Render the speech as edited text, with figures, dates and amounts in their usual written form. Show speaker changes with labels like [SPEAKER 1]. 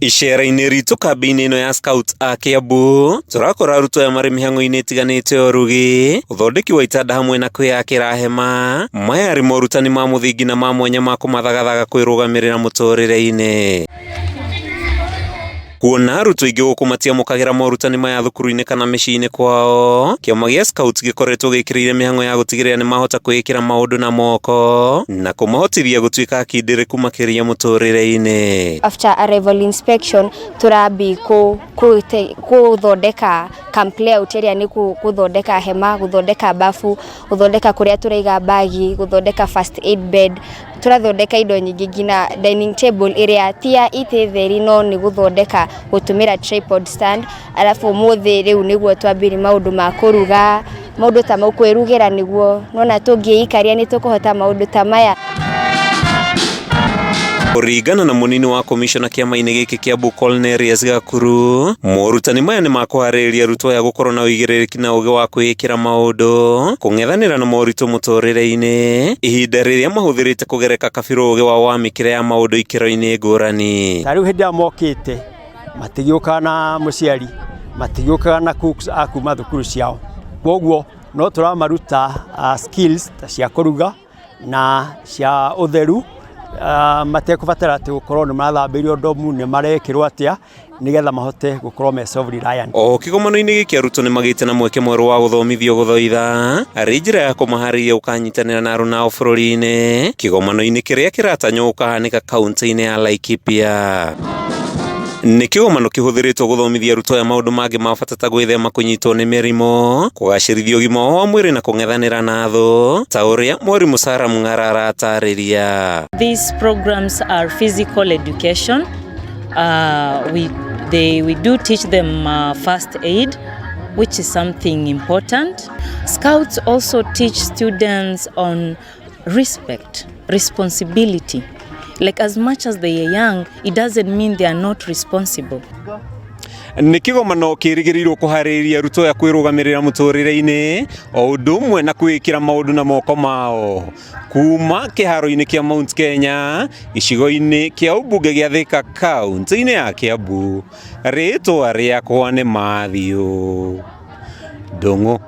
[SPEAKER 1] Icera-inĩ ritũ kambĩ-inĩ ĩno ya Scouts a Kiambu tũrakora arutwo aya marĩ mĩhang'o-inĩ ĩtiganĩte o rũgĩ, ũthondeki wa itanda hamwe na kwĩyakĩra hema. Maya arĩ morutani ma mũthingi na ma mwanya ma kũmathagathaga kwĩrũgamĩrĩra mũtũrĩre-inĩ. Kuona arutwo aingĩ gũkũ matiamũkagĩra morutani maya thukuru-inĩ kana mĩciĩ-inĩ kwao, kĩama gĩa Scouts gĩkoretwo gĩkĩrĩire mĩhang'o ya gũtigĩrĩra nĩ mahota kwĩĩkĩra maũndũ na moko na kũmahotithia gũtuĩka akindĩrĩku makĩria mũtũrĩre-inĩ.
[SPEAKER 2] After arrival inspection tũrambi gũthondeka camp layout ĩrĩa nĩ gũthondeka hema, gũthondeka bafu, gũthondeka kũrĩa tũraiga bagi, gũthondeka first aid bed, tũrathondeka indo nyingĩ nginya dining table ĩrĩa ti ya itĩ theri no nĩ gũthondeka gũtũmĩra tripod stand. Alafu mũthĩ rĩu nĩguo twambĩrĩria maũndũ ma kũruga, maũndũ ta mau kwĩrugĩra nĩguo nona tũngĩikaria nĩ tũkũhota maũndũ ta maya.
[SPEAKER 1] Kũringana na mũnini wa komishona kĩama-inĩ gĩkĩ Kiambu Cornelius Gakuru, morutani maya nĩ makũharĩrĩria arutwo aya gũkorwo na ũigĩrĩrĩki na ũgĩ wa kwĩĩkĩra maũndũ, kũng'ethanĩra na moritũ mũtũrĩre-inĩ, ihinda rĩrĩa mahũthĩrĩte kũgereka kabirũ ũgĩ wao wa mĩkĩre ya maũndũ ikĩro-inĩ ngũrani.
[SPEAKER 3] Ta rĩu hĩndĩ ĩrĩa mokĩte matigĩũkaga na mũciari, matigĩũkaga na cooks a kuma thukuru ciao, kwoguo no tũramaruta skills ta cia kũruga na cia ũtheru, matekũbatara atĩ gũkorwo nĩ marathambĩrio ndomu, nĩ marekĩrwo atĩa nĩgetha mahote gũkorwo me self reliant.
[SPEAKER 1] O kĩgomano-inĩ gĩkĩ arutwo nĩ magĩte na mweke mwerũ wa gũthomithio gũthoitha arĩ njĩra ya kũmaharĩria gũkanyitanĩra na aruna ao bũrũri-inĩ, kĩgomano-inĩ kĩrĩa kĩratanywo gũkahanĩka kaunti-inĩ ya Laikipia. Nĩ kĩgomano kĩhũthĩrĩtwo gũthomithia arutwo aya maũndũ mangĩ ma bata ta gwĩthema kũnyitwo nĩ mĩrimũ, kũgacĩrithia ũgima wao wa mwĩrĩ na kũng'ethanĩra na thũ, ta ũrĩa mwarimũ Sarah Mung'ara aratarĩria.
[SPEAKER 4] These programs are physical education. We do teach them first aid, which is something important. Scouts also teach students on respect, responsibility. Like as much as they are young, it doesn't mean they are not responsible.
[SPEAKER 1] Nĩ kĩgomano kĩrĩgĩrĩirwo kũharĩrĩria arutwo aya kwĩrũgamĩrĩra mũtũrĩre-inĩ, o ũndũ ũmwe na kwĩĩkĩra maũndũ na moko mao. Kuma kĩharo-inĩ kĩa Mount Kenya, gĩcigo-inĩ kĩa ũmbunge gĩa Thika kaunti-inĩ ya Kiambu, rĩtwa rĩakwa nĩ Matthew Ndung'u.